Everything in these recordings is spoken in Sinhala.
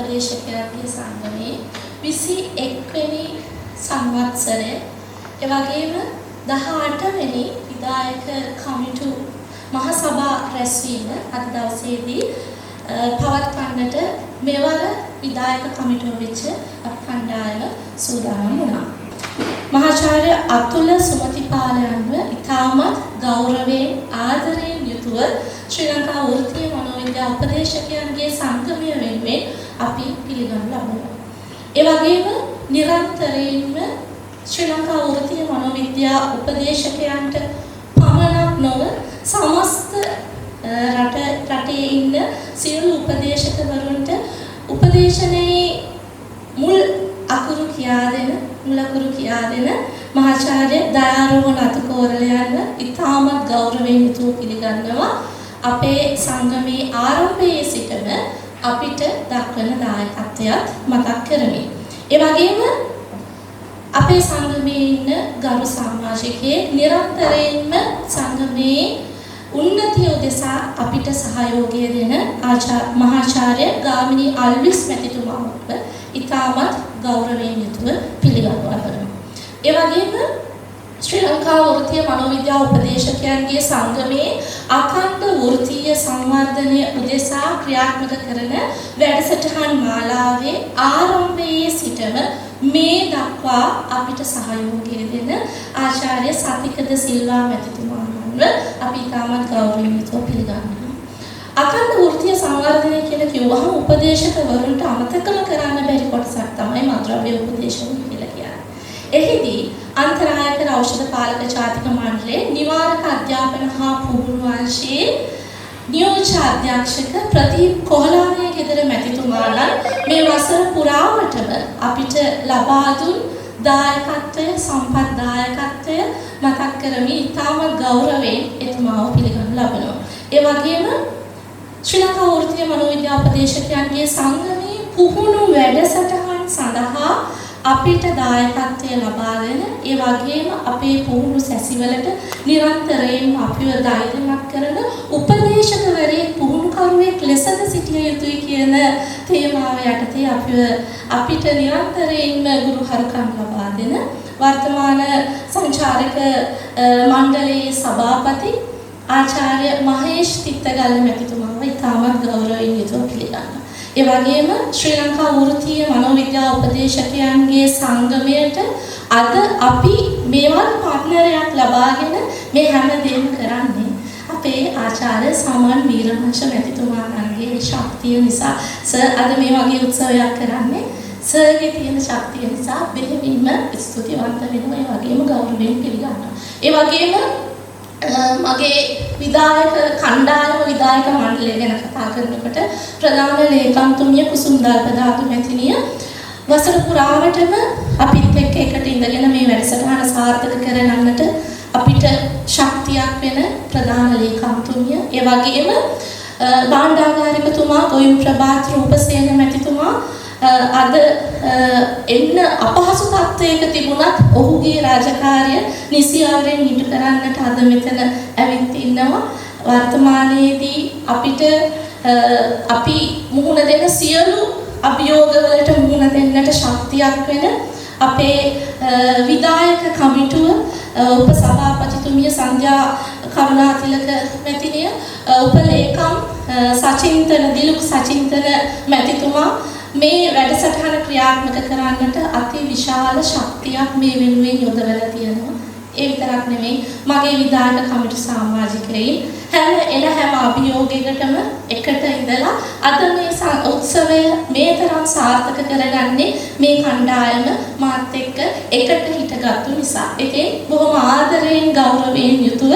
උපදේශකයන්ගේ සංගමයේ 21 වෙනි සංවත්සරය එවැගේම 18 වෙනි විධායක කමිටු මහ සභා රැස්වීම අද දවසේදී පවත්වන්නට මෙවර විධායක කමිටුව වෙච්ච කණ්ඩායම සූදානම් වුණා. මහාචාර්ය අතුල සුමතිපාලයන්ව ඉතාමත් ගෞරවයෙන් ආදරයෙන් යුතුව ශ්‍රී ලංකා වෘත්තීය මනෝවිද්‍යා උපදේශකයන්ගේ සංගමය වෙනුවෙන් අපි පිළිගනු ලබනවා. ඒ වගේම නිරන්තරයෙන්ම ශ්‍රී ලංකා වෘත්තීය මනෝවිද්‍යා උපදේශකයන්ට පමණක් නොව සමස්ත රටේ ඉන්න සියලු උපදේශකවරුන්ට උපදේශනයේ මුල් අකුරු කියා දෙන මහාචාර්ය දයාරෝහණ අතුකෝරළයන්ව ඉතාමත් ගෞරවයෙන් යුතුව පිළිගන්නවා. අපේ සංගමේ ආරම්භයේ සිටම අපිට දක්වන දායකත්වයත් මතක් කරමි. ඒ වගේම අපේ සංගමේ ඉන්න ගරු සමාජිකයේ නිරන්තරයෙන්ම සංගමේ උන්නතිය උදෙසා අපිට සහයෝගය දෙන මහාචාර්ය ගාමිණී අල්විස් මැතිතුමාව ඉතාමත් ගෞරවයෙන් යුතුව පිළිගන්නවා. ඒ වගේම ශ්‍රී ලංකා වෘත්තීය මනෝවිද්‍යා උපදේශකයන්ගේ සංගමයේ අඛණ්ඩ වෘත්තීය සංවර්ධනය උදෙසා ක්‍රියාත්මක කරන වැඩසටහන් මාලාවේ ආරම්භයේ සිටම මේ දක්වා අපිට සහයෝගය දෙන ආචාර්ය සතිකද සිල්වා මැතිතුමාණන්ව අපි ඉතාමත් ගෞරවයෙන් යුතුව පිළිගන්නවා. අඛණ්ඩ වෘත්තීය සංවර්ධනය කියලා කිව්වහම උපදේශකවරුන්ට අමතකම කරන්න බැරි කොටසක් තමයි මද්‍රව්‍ය උපදේශන කියලා කියන්නේ. එහිදී අන්තරායකර ඖෂධ පාලක ජාතික මණ්ඩලයේ නිවාරක අධ්‍යාපන හා පුහුණු අංශයේ නියෝජ්‍ය අධ්‍යක්ෂක ප්‍රදීප් කොහලානේ ගෙදර මැතිතුමාණන් මේ වසර පුරාවටම අපිට ලබා දුන් දායකත්වය සම්පත් දායකත්වය මතක් කරමින් ඉතාමත් ගෞරවයෙන් එතුමාව පිළිගනු ලබනවා. ඒ වගේම ශ්‍රී ලංකා වෘත්තීය මනෝවිද්‍යා උපදේශකයන්ගේ සංගමයේ පුහුණු වැඩසටහන් සඳහා අපිට දායකත්වය ලබා දෙන ඒ වගේම අපේ පුහුණු සැසිවලට නිරන්තරයෙන්ම අපිව ධෛර්යමත් කරන උපදේශකවරයෙක් පුහුණුකරුවෙක් ලෙසද සිටිය යුතුයි කියන තේමාව යටතේ අපිට නිරන්තරයෙන්ම ගුරුහරුකම් ලබා දෙන වර්තමාන සංචාරක මණ්ඩලයේ සභාපති ආචාර්ය මහේෂ් තිත්තගල්ල මැතිතුමාව ඉතාමත් ගෞරවයෙන් යුතුව පිළිගන්නවා. ඒ වගේම ශ්‍රී ලංකා වෘත්තීය මනෝවිද්‍යා උපදේශකයන්ගේ සංගමයට අද අපි මේවත් පාර්ට්නරයක් ලබාගෙන මේ හැම දෙයක්ම කරන්නේ අපේ ආචාර්ය සමන් වීරවංශ මැතිතුමාණන්ගේ ශක්තිය නිසා. සර් අද මේ වගේ උත්සවයක් කරන්නේ සර්ගේ තියෙන ශක්තිය නිසා බෙහෙවින්ම ස්තුතිවන්ත වෙනවා. ඒ වගේම ගෞරවයෙන් පිළිගන්නවා. ඒ වගේම මගේ විධායක කණ්ඩායම විධායක මණ්ඩලය ගැන කතා කරනකොට ප්‍රධාන ලේකම්තුමිය කුසුම්දල්ප ධාතු මැතිණිය වසර පුරාවටම අපිත් එක්ක එකට ඉඳගෙන මේ වැඩසටහන සාර්ථක කරගන්නට අපිට ශක්තියක් වෙන ප්‍රධාන ලේකම්තුමිය. ඒ වගේම භාණ්ඩාගාරිකතුමා ගොයම් ප්‍රභාත් රූපසේන මැතිතුමා අද එන්න අපහසු තත්ත්වයක තිබුණත් ඔහුගේ රාජකාරිය නිසියාවෙන් ඉටු කරන්නට අද මෙතන ඇවිත් ඉන්නවා. වර්තමානයේදී අපිට අපි මුහුණ දෙන සියලු අභියෝගවලට මුහුණ දෙන්නට ශක්තියක් වෙන අපේ විධායක කමිටුව උපසභාපතිතුමිය සංජා කරුණාතිලක මැතිණිය උපලේකම් සචින්තන දිලුක් සචින්තන මැතිතුමා මේ වැඩසටහන ක්‍රියාත්මක කරන්නට අති විශාල ශක්තියක් මේ වෙනුවෙන් යොදවලා තියෙනවා. ඒ විතරක් නෙමෙයි මගේ විධායක කමිටු සමාජිකයින් හැම අභියෝගයකටම එකට ඉඳලා අද මේ උත්සවය මේ තරම් සාර්ථක කරගන්නේ මේ කණ්ඩායම මාත් එක්ක එකට හිටගත්තු නිසා. ඒකේ බොහොම ආදරයෙන් ගෞරවයෙන් යුතුව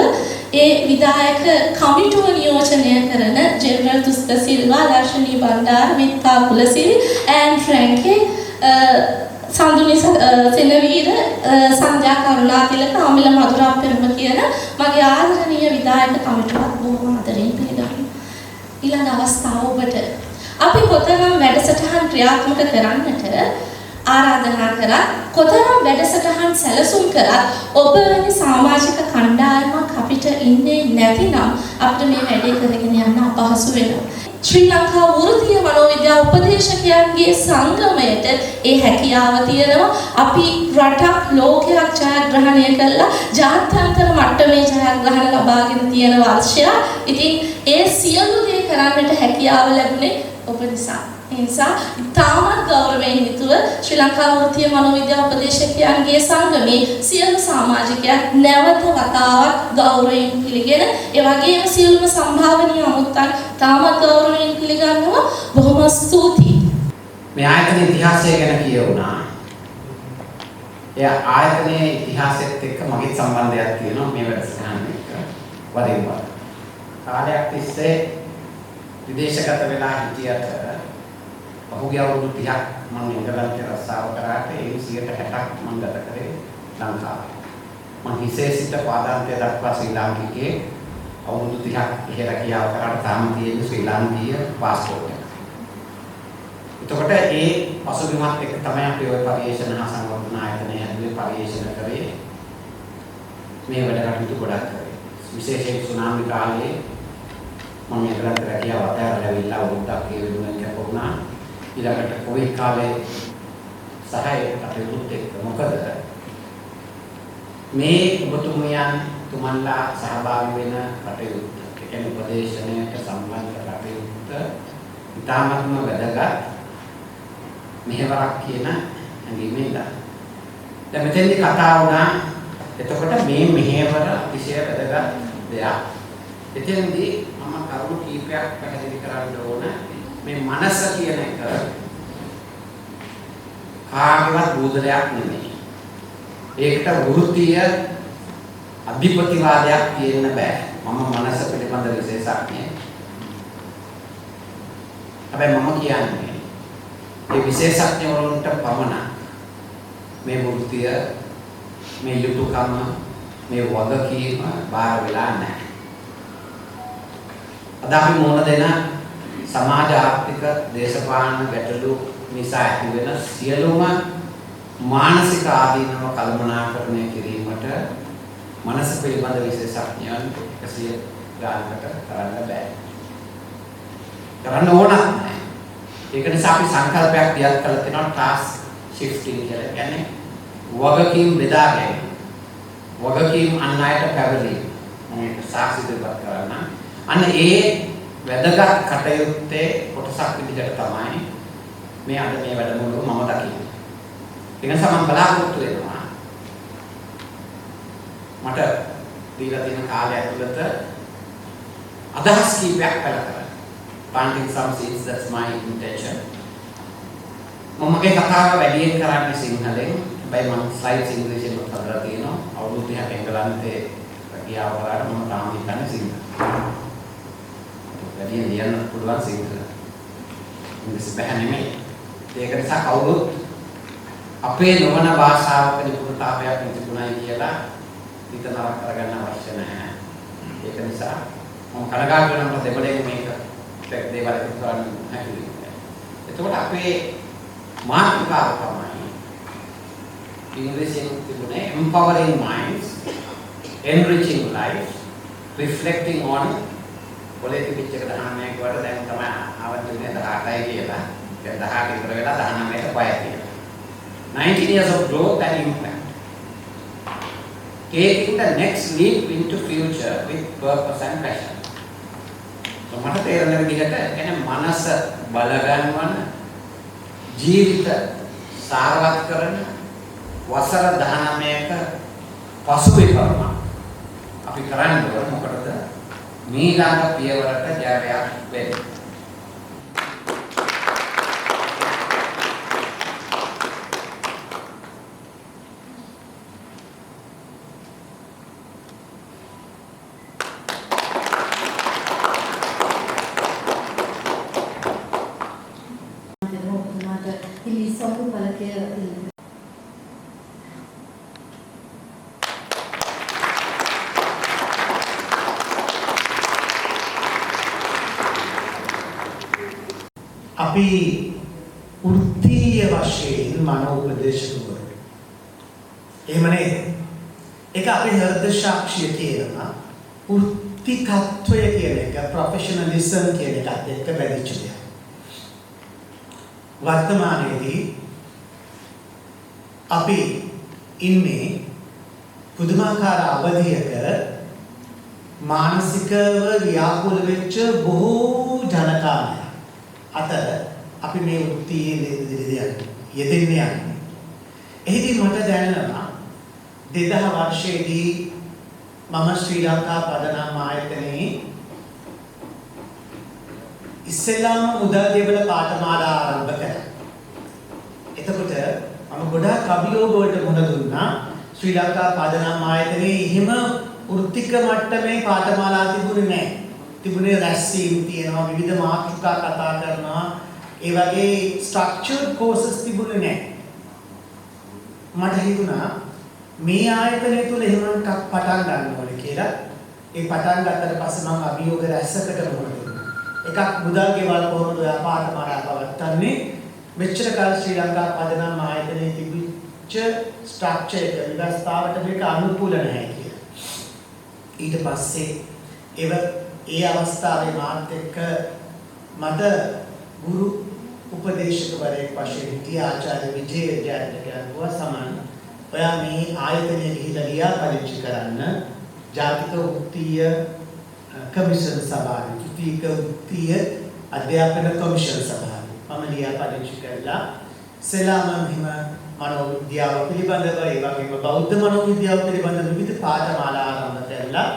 ඒ විධායක කමිටුව නියෝජනය කරන ජෙනරල් තුස්ත සිල්වා, දර්ශනී බණ්ඩාර, මිත්තා කුලසිරි, ඇන් ෆ්‍රැන්කේ, සඳුනි සෙනවීර, සංජා කරුණාතිලක, අමිල මధుරාපෙරම කියන මගේ ආදරණීය විධායක කමිටුවත් බොහොම ආදරයෙන් පිළිගන්නවා. ඊළඟ අවස්ථාව ඔබට අපි කොතරම් වැඩසටහන් ක්‍රියාත්මක කරන්නට ආරාධනා කරා කොතරම් වැඩසටහන් සැලසුම් කරත් ඔබ වැනි සමාජික කණ්ඩායමක් අපිට ඉන්නේ නැතිනම් අපිට මේ වැඩේ කරගෙන යන්න අපහසු වෙනවා. ශ්‍රී ලංකා වෘත්තීය මනෝවිද්‍යා උපදේශකයන්ගේ සංගමයට ඒ හැකියාව තියෙනවා. අපි රටක් ලෝකයක් ජයග්‍රහණය කළා ජාත්‍යන්තර මට්ටමේ ජයග්‍රහණ ලබාගෙන තියෙන වර්ෂයක්. ඉතින් ඒ සියලු දේ කරන්නට හැකියාව ලැබුණේ ඔබ නිසා. ඒ නිසා ඉතාමත් ගෞරවයෙන් යුතුව ශ්‍රී ලංකා වෘත්තීය මනෝවිද්‍යා උපදේශකයන්ගේ සංගමේ සියලු සමාජිකයන් නැවත වතාවක් ගෞරවයෙන් පිළිගෙන ඒ වගේම සියලුම සම්භාවනීය අමුත්තන් තාමත් ගෞරවයෙන් පිළිගන්නවා. බොහොම ස්තුතියි. මේ ආයතනයේ ඉතිහාසය ගැන කියවුණා. ඒ ආයතනයේ ඉතිහාසෙත් එක්ක මගේ සම්බන්ධයක් තියෙනවා මේ වැඩසටහන එක්ක. වරින් වර. කාලයක් තිස්සේ විදේශගත වෙලා හිටියට පහුගිය අවුරුදු 30ක් මම ඉංගලන්තේ රස්සාව කරාට ඒ 60ක් මම ගත කරේ ලංකාවේ. මම හිසේ සිට පාදාන්තය දක්වා ශ්‍රී ලාංකිකයේ අවුරුදු 30ක් ඉහළ කියාව කරාට තාම තියෙන ශ්‍රී ලාංකීය පාස්පෝර්ට් එක. එතකොට ඒ පසුබිමත් එක්ක තමයි අපි ওই පරිශන හා සංවර්ධන ආයතනය හැදුවේ පරිශන කරේ මේ වැඩ කටයුතු ගොඩක් කරේ. විශේෂයෙන් සුනාමි කාලේ මම ඉංගලන්තේ රැකියාව අතහැරලා ඇවිල්ලා අවුරුද්දක් ඒ වෙනුවෙන් කැපුණා. ඊළඟට කොවිඩ් කාලේ සහාය කටයුතුත් එක්ක මොකද මේ ඔබතුමියන් තුමන්ලා සහභාගී වෙන කටයුතු ඒ කියන්නේ උපදේශනයට සම්බන්ධ කටයුත්ත ඉතාමත්ම වැදගත් මෙහෙවරක් කියන හැඟීමෙන් ඉඳලා දැන් මෙතෙන්දී කතා වුණා එතකොට මේ මෙහෙවර අතිශය වැදගත් දෙයක්. එතෙන්දී මම කරුණු කීපයක් පැහැදිලි කරන්න ඕන. මේ මනස කියන එක කාගේවත් බුදලයක් නෙමෙයි. ඒකට වෘත්තීය අධිපතිවාදයක් තියෙන්න බෑ. මම මනස පිළිබඳ විශේෂඥයෙක්. හැබැයි මම කියන්නේ මේ විශේෂඥවරුන්ට පමණක් මේ වෘත්තීය මේ යුතුයකම මේ වගකීම බාර වෙලා නැහැ. අද අපි මොන දෙන සමාජ ආර්ථික දේශපාලන ගැටලු නිසා ඇති වෙන සියලුම මානසික ආදීනව කළමනාකරණය කිරීමට මනස පිළිබඳ විශේෂඥයන් 100 ගානකට කරන්න බෑ. කරන්න ඕනත් නැහැ. ඒක නිසා අපි සංකල්පයක් දියත් කරලා තියෙනවා ටාස්ක් ෂිෆ්ටිං කියලා. කියන්නේ වගකීම් බෙදා ගැනීම. වගකීම් අන් අයට පැවරීම. මේක සාක්ෂි දෙපත් කරන්න. අන්න ඒ වැදගත් කටයුත්තේ කොටසක් විදිහට තමයි මේ අද මේ වැඩමුළුව මම දකින්නේ. ඒ නිසා මම බලාපොරොත්තු වෙනවා මට දීලා තියෙන කාලය ඇතුළත අදහස් කීපයක් පළ කරන්න. Planting some seeds, that's my intention. මම මගේ කතාව වැඩියෙන් කරන්නේ සිංහලෙන්. හැබැයි මම ස්ලයිඩ්ස් ඉංග්‍රීසියෙන් හදලා තියෙනවා. අවුරුදු 30ක් එංගලන්තේ ගියා වරාට මම තාම හිතන්නේ සිංහල. වැඩියෙන් ලියන්න පුළුවන් සිංහල. ඉංග්‍රීසි බෑ නෙමෙයි. ඒක නිසා කවුරුත් අපේ නොවන භාෂාවක නිපුණතාවයක් තිබුණයි කියලා හිත නරක කරගන්න අවශ්‍ය නැහැ. ඒක නිසා මම කනගාටු වෙනවා දෙබලෙන් මේක දේවල් කරන්න හැකියි. එතකොට අපේ මාතෘකාව තමයි ඉංග්‍රීසියෙන් තිබුණේ empowering minds, enriching life, reflecting on පොලේ තිබිච්ච එක 19 කට දැන් තමයි ආවර්ජනය 18යි කියලා. දැන් 18 ඉතර වෙලා 19ට පය කියලා. 19 years of growth and impact. Taking the next leap into future with purpose and passion. So මට තේරෙන විදිහට කියන්නේ මනස බලගන්වන ජීවිත සාරවත් කරන වසර 19ක පසුබිමක් අපි කරන්න ඕන මොකටද මීළඟ පියවරට ජයයක් වෙන්න. අපි වෘත්තීය වශයෙන් මනෝපදේශකවරු. එහෙම නේද? ඒක අපේ හෘද සාක්ෂිය තියෙනවා. වෘත්තිකත්වය කියන එක ප්‍රොෆෙෂනලිසම් කියන එකත් එක්ක බැඳිච්ච දෙයක්. වර්තමානයේදී අපි ඉන්නේ පුදුමාකාර අවධියක මානසිකව ව්‍යාකූල වෙච්ච බොහෝ ජනකාලයක් අතර අපි මේ වෘත්තියේ යෙදෙන්නේ යන්නේ. එහිදී මට දැනෙනවා 2000 වර්ෂයේදී මම ශ්‍රී ලංකා පදනම් ආයතනයේ ඉස්ලාම මුදල් දේවල පාඨමාලා ආරම්භ කළා. එතකොට මම ගොඩාක් අභියෝග වලට මුහුණ දුන්නා. ශ්‍රී ලංකා පදනම් ආයතනයේ එහෙම වෘත්තික මට්ටමේ පාඨමාලා තිබුණේ නැහැ. තිබුණේ රැස්වීම් තියෙනවා, විවිධ මාතෘකා කතා කරනවා, ඒ වගේ ස්ට්‍රක්චර්ඩ් කෝසස් තිබුණේ නැහැ. මට හිතුණා මේ ආයතනය තුල එහෙම එකක් පටන් ගන්න ඕනේ කියලා. ඒ පටන් ගත්තට පස්සේ මම අභියෝග රැසකට මුහුණ දුන්නා. එකක් මුදල් ගෙවල් කොහොමද ඔයා පාඨමාලා පවත්න්නේ? මෙච්චර කාල ශ්‍රී ලංකා පදනම් ආයතනයේ තිබිච්ච ස්ට්‍රක්චර් එක විවස්ථාවට මේක අනුකූල නැහැ කියලා. ඊට පස්සේ ඒ අවස්ථාවේ මාත් එක්ක මට ගුරු උපදේශකවරයෙක් වශයෙන් හිටිය ආචාර්ය විජේ ජයතිලක සමන් ඔයා මේ ආයතනයේ ගිහිලා ලියාපදිංචි කරන්න ජාතික වෘත්තීය කමිෂන් සභාවේ ද්විතීක වෘත්තීය අධ්‍යාපන කමිෂන් සභාවේ මම ලියාපදිංචි කළා. සෙලාම හිම මනෝවිද්‍යාව පිළිබඳව ඒ වගේම බෞද්ධ මනෝවිද්‍යාව පිළිබඳව විවිධ පාඨමාලා ආරම්භ කළා.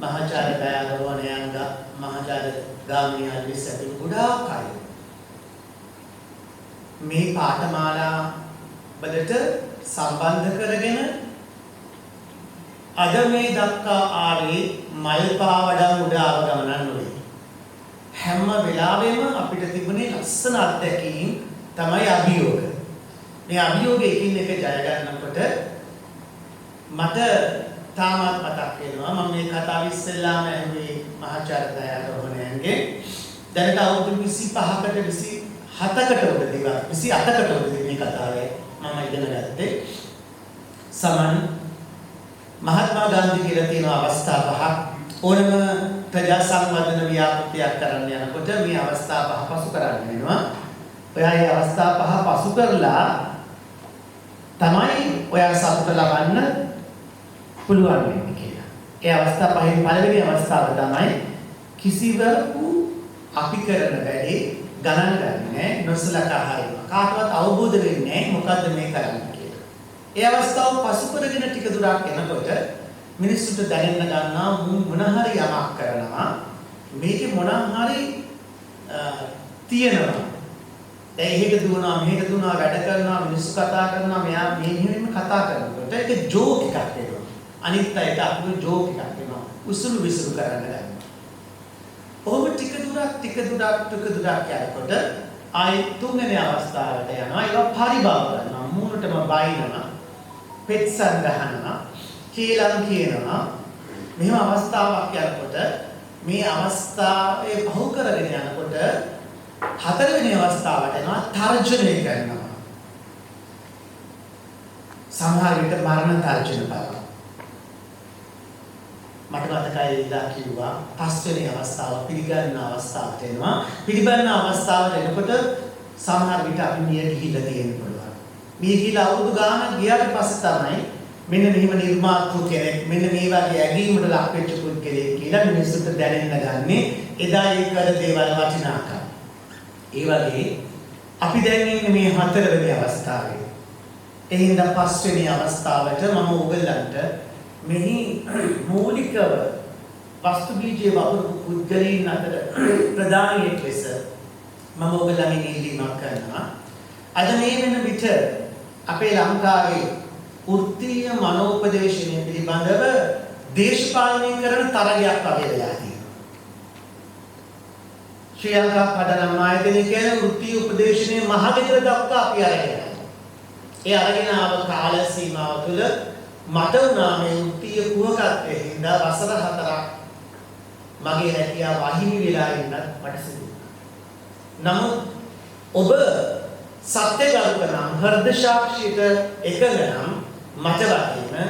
මහාචාර්ය දයාරෝණයන්ග මහාචාර්ය ගාමිණී අල්විසතු ගොඩාක් අය මේ පාඨමාලා වලට සම්බන්ධ කරගෙන අද මේ දක්වා ආවේ මල් පාවඩම් උඩ ආව ගමනක් නෙවෙයි. හැම වෙලාවෙම අපිට තිබුණේ ලස්සන අත්දැකීම් තමයි අභියෝග. මේ අභියෝගයකින් එක ජය ගන්නකොට මට තාමත් මතක් වෙනවා මම මේ කතාව ඉස්සෙල්ලාම ඇහුවේ මහාචාර්ය දයාරෝහණයන්ගේ. දැනට අවුරුදු 25කට 27කට උඩදී 28කට උඩදී මේ කතාවේ මම ඉගෙන ගත්තේ. සමන් මහත්මා ගාන්ධි කියලා තියෙන අවස්ථා පහක් ඕනම ප්‍රජා සංවර්ධන ව්‍යාපෘතියක් කරන්න යනකොට මේ අවස්ථා පහ පසු කරන්න වෙනවා. ඔයා මේ අවස්ථා පහ පසු කරලා තමයි ඔයා සතුට ලබන්න පුළුවන් වෙන්නේ කියලා. ඒ අවස්ථා පහෙන් පළවෙනි අවස්ථාව තමයි කිසිවකු අපි කරන වැඩේ ගණන් ගන්නේ නැහැ, නොසලකා හරිනවා. කාටවත් අවබෝධ වෙන්නේ නැහැ මොකද්ද මේ කරන්නේ කියලා. ඒ අවස්ථාව පසු කරගෙන ටික දුරක් යනකොට මිනිස්සුන්ට දැනෙන්න ගන්නවා මොන හරි යමක් කරනවා. මේකේ මොන හරි තියෙනවා. දැන් එහෙට දුවනවා මෙහෙට දුවනවා වැඩ කරනවා මිනිස්සු කතා කරනවා මෙයා මේ මෙහෙම කතා කරනකොට ඒක ජෝක් එකක් වෙනවා. අනිත් අයට අපේ ජෝක් එකක් වෙනවා. උසුළු විසුළු කරන්න ගන්නවා. ඔහොම ටික දුරක් යනකොට ආයි තුන්වෙනි අවස්ථාවට යනවා. ඒක පරිභව කරනවා. මූණටම බයිනවා. පෙත්සන් ගහනවා. කීලම් කියනවා. මෙහෙම අවස්ථාවක් යනකොට මේ අවස්ථාවේ බහු කරගෙන යනකොට හතරවෙනි අවස්ථාවට යනවා තර්ජනය කරනවා. සමහර විට මරණ තර්ජන පාවා. මට මතකයි ඉඳලා කිව්වා පස්වෙනි අවස්ථාව පිළිගන්න අවස්ථාවට එනවා. පිළිගන්න අවස්ථාවට එනකොට සමහර විට අපි මිය ගිහිල්ලා තියෙන්න පුළුවන්. මිය ගිහිල්ලා අවුරුදු ගානක් ගියාට පස්සේ තමයි මෙන්න මෙහෙම නිර්මාතෘ කෙනෙක් මෙන්න මේ වගේ ඇගීමකට ලක් වෙච්ච පුද්ගලයෙක් කියලා මිනිස්සුන්ට දැනෙන්න ගන්නේ එදා ඒ කර දේවල් වටිනාකම. ඒ වගේ අපි දැන් ඉන්නේ මේ හතරවෙනි අවස්ථාවේ. එහෙනම් පස්වෙනි අවස්ථාවට මම ඔයගලන්ට මෙහි මූලිකව වස්තු බීජයේ වපුරපු පුද්ගලයන් අතර ප්‍රධානියෙක් ලෙස මම ඔයගලගෙන් ඉල්ලීමක් කරනවා. අද මේ වෙන විට අපේ ලංකාවේ වෘත්තීය මනෝපදේශනය පිළිබඳව දේශපාලනය කරන තරගයක් වගේ වෙලා තියෙනවා. ශ්‍රී ලංකා පදනම් ආයතනය කියන වෘත්තීය උපදේශනයේ මහගෙදර දක්වා අපි අරගෙන යනවා. ඒ අරගෙන ආව කාල සීමාව තුළ මට උනා මේ වෘත්තීය කුහකත්වයේ හින්දා වසර 4ක් මගේ හැකියාව අහිමි වෙලා ඉන්නත් මට සිදු වුණා. නමුත් ඔබ සත්‍යගරුක නම් හෘද සාක්ෂියට එකඟ නම් මට වගේම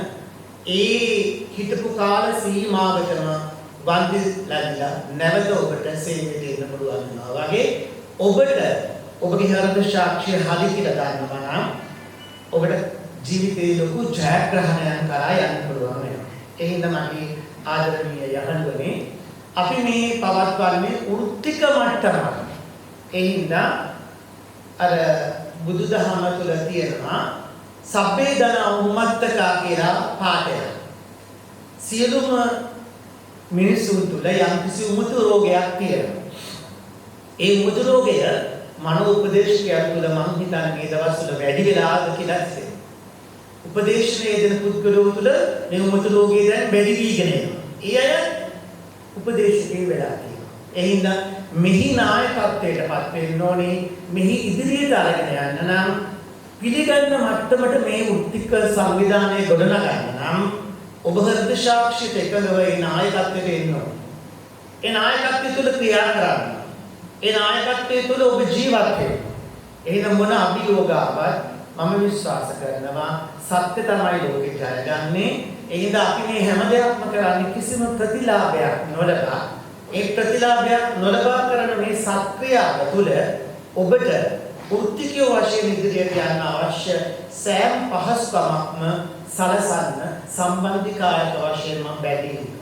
ඒ හිතපු කාල සීමාවටම වන්දි ලැබිලා නැවත ඔබට සේවයට එන්න පුළුවන් වෙනවා වගේ ඔබට ඔබගේ හෘද සාක්ෂිය හරි කියලා ගන්නවා නම් ඔබට ජීවිතේ ලොකු ජයග්‍රහණයක් කරා යන්න පුළුවන් වෙනවා. ඒ හින්දා මගේ ආදරණීය යහළුවනේ අපි මේ පවත්වන්නේ වෘත්තික මට්ටමක. ඒ හින්දා අර බුදුදහම තුළ තියෙනවා සබ්බේ දන උම්මත්තකා කියලා පාඩයක්. සියලුම මිනිසුන් තුළ යම්කිසි උමුතු රෝගයක් තියෙනවා. ඒ උමුතු රෝගය මනෝ උපදේශකයන් තුළ මම හිතන්නේ මේ දවස්වල වැඩි වෙලාද කියලා හිතෙනවා. උපදේශනයේ දෙන පුද්ගලයෝ තුළ මේ උමුතු රෝගය දැන් වැඩි වීගෙන යනවා. ඒ අය උපදේශකේ වෙලා තියෙනවා. ඒ හින්දා මෙහි නායකත්වයටපත් වෙන්න ඕනේ. මෙහි ඉදිරියට අරගෙන යන්න නම් පිළිගන්න මට්ටමට මේ වෘත්තික සංවිධානය ගොඩනගන්න නම් ඔබ හෘද සාක්ෂියට එකඟව ඒ නායකත්වයට එන්න ඕනේ. ඒ නායකත්වය තුළ ක්‍රියා කරන්න. ඒ නායකත්වයේ තුළ ඔබ ජීවත් වෙන්න. එහෙනම් මොන අභියෝගාවක් මම විශ්වාස කරනවා සත්‍ය තමයි ලෝකේ ජයගන්නේ. ඒ හින්දා අපි මේ හැම දෙයක්ම කරන්නේ කිසිම ප්‍රතිලාභයක් නොලබා ඒ ප්‍රතිලාභයක් නොලබා කරන මේ සත්‍ක්‍රියාව තුළ ඔබට වෘත්තිකීය වශයෙන් ඉදිරියට යන්න අවශ්‍ය සෑම පහසුකමක්ම සලසන්න සම්බන්ධිකායක වශයෙන් මම බැදී ඉන්නවා.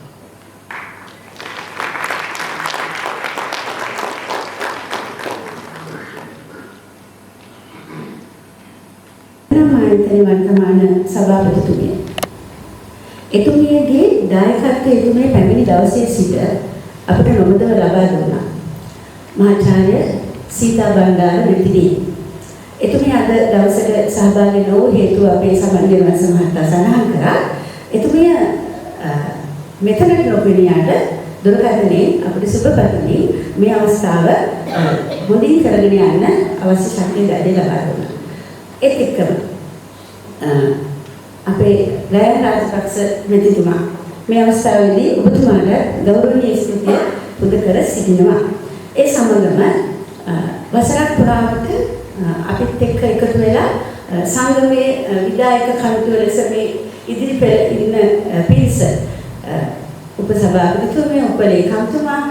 මායතේ වර්තමාන සභාපතිතුමිය. එතුමියගේ දායකත්වයේ එතුමිය පැමිණි දවසේ සිට අපට නොමදව ලබා දුන්නා. මහාචාර්ය සීතා බණ්ඩාර මෙතිදී. එතුමිය අද දවසට සහභාගී නොවූ හේතුව අපේ සමන්ගේ වංශ මහතා සඳහන් කරා. එතුමිය මෙතනට නොපෙනියාට දුරකථනයේ අපිට සුබපතමින් මේ අවස්ථාව හොඳින් කරගෙන යන්න අවශ්‍ය ශක්තිය ලැබලා දුන්නා. ඒත් එක්කම අපේ ගයන රාජපක්ෂ මෙතිතුමා මේ අවස්ථාවේදී ඔබතුමාට ගෞරවනීය ස්තුතිය පුද කර සිටිනවා. ඒ සමගම වසරක් පුරාවට අපිත් එක්ක එකතු වෙලා සංගමයේ විධායක කමිටුව ලෙස මේ ඉදිරි පෙළ ඉන්න පිරිස උපසභාපතිතුමිය උපලේකම්තුමා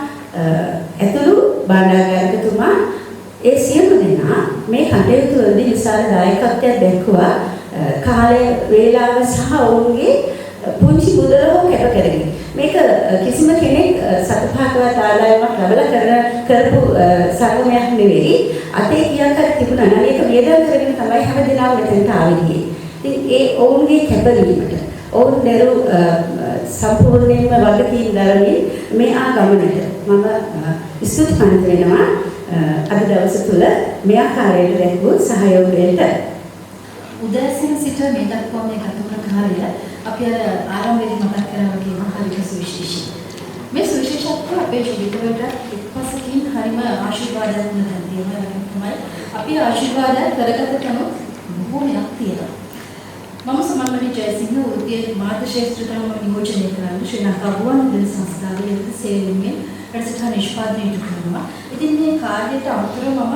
ඇතුළු බණ්ඩාරකතුමා ඒ සියලු දෙනා මේ කටයුතු වලදී විශාල දායකත්වයක් දැක්වුවා. කාලය වේලාව සහ ඔවුන්ගේ පුංචි මුදල හෝ කැප කරගෙන මේක කිසිම කෙනෙක් සතපහකවත් ආදායමක් ලැබලා කරපු සංගමයක් නෙවෙයි. අතේ කියක් හරි තිබුණා නම් ඒක වේදම් කරගෙන තමයි හැමදෙනාම මෙතනට ආවේ. ඉතින් ඒ ඔවුන්ගේ කැපවීමට ඔවුන් දරු සම්පූර්ණයෙන්ම වගකීම් දරමින් මේ ආගමනට මම ස්තුතිවන්ත වෙනවා. අද දවස තුල මේ ආකාරයට දැක්වූ සහයෝගයට උදෑසන සිට මේ දක්වා මේ ගත වන කාර්යය අපි ආරම්භයේදී මතක් කරා වගේම හරිම සුවිශේෂී. මේ සුවිශේෂත්වය අපේ ජීවිතවලට එක්පසකින් හරිම ආශිර්වාදයක් දෙනවා. තමයි අපි ආශිර්වාද කරගත කම බොහෝමයක් තියෙනවා. මම සමන්මණි ජයසිංහ වෘත්තීය මාධ්‍ය ශාස්ත්‍රයට නියෝජනය කරන ශ්‍රී ලංකා ගුවන්විදුලි සංස්ථාවේ සේවයෙන් වැඩසටහන නිෂ්පාදනය කරනවා. ඉතින් මේ කාර්යයට අමතරව මම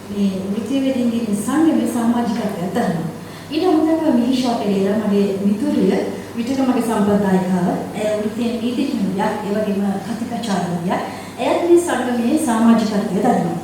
මේ වෘත්තීය වේදිකේ සංගමයේ සමාජිකත්වය කරනවා. ඊට අමතරව මිහිෂා පෙරේරා මගේ මිතුරිය විතර මගේ සම්බන්ධතාවයව වෘත්තීය නීතිඥයා ඒ වගේම කතිකාචාර්යවරියක් එයත් මේ සංගමයේ සමාජිකත්වය කරනවා.